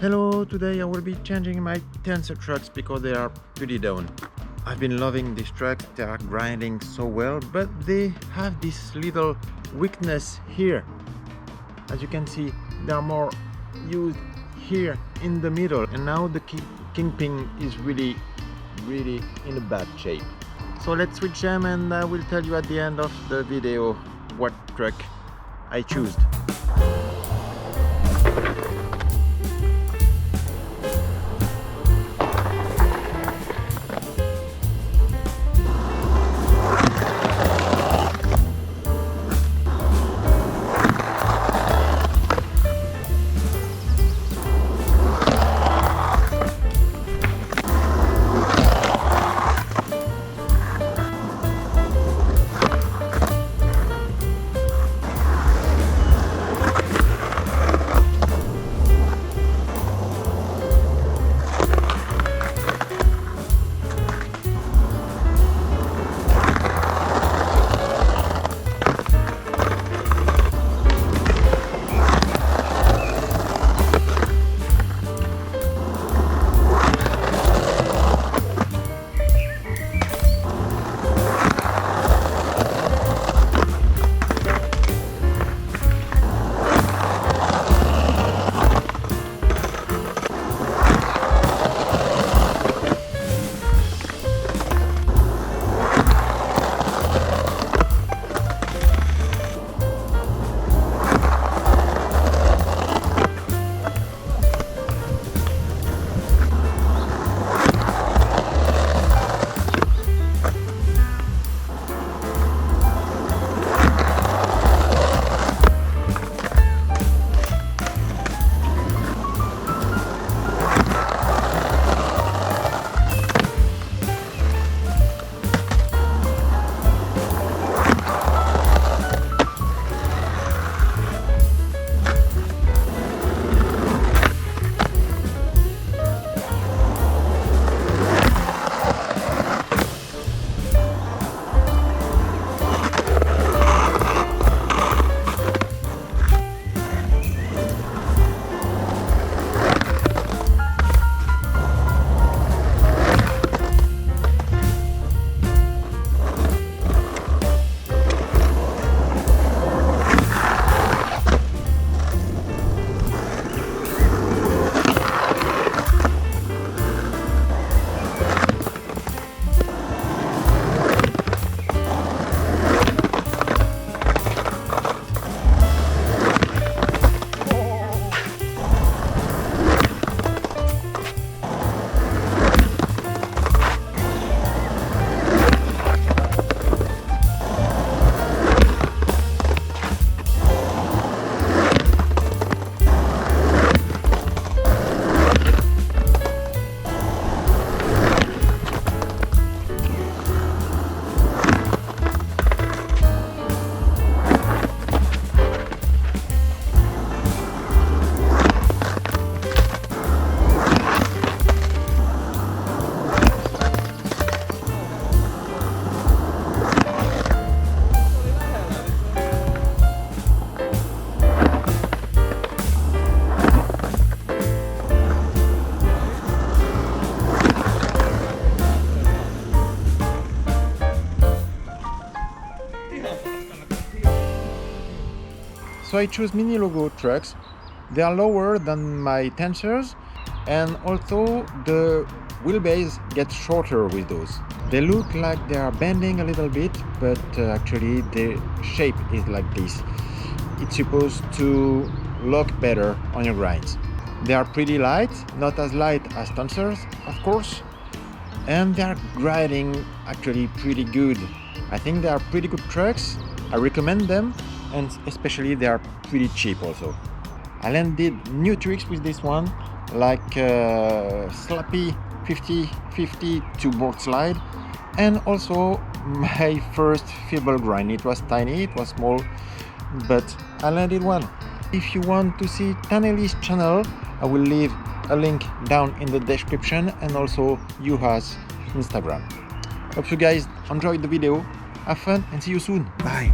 Hello, today I will be changing my Tensor trucks because they are pretty down. I've been loving these trucks, they are grinding so well, but they have this little weakness here. As you can see, they are more used here in the middle, and now the kingpin is really in a bad shape. So let's switch them and I will tell you at the end of the video what truck I choose. So I choose mini logo trucks. They are lower than my Tensors, and also the wheelbase gets shorter with those. They look like they are bending a little bit, but actually the shape is like this. It's supposed to look better on your grinds. They are pretty light, not as light as Tensors, of course, and they are grinding actually pretty good. I think they are pretty good trucks. I recommend them, and especially they are pretty cheap also. I landed new tricks with this one, like slappy 50-50 to board slide, and also my first feeble grind. It was tiny, it was small, but I landed one. If you want to see Taneli's channel, I will leave a link down in the description, and also Yuha's Instagram. Hope you guys enjoyed the video. Have fun and see you soon. Bye.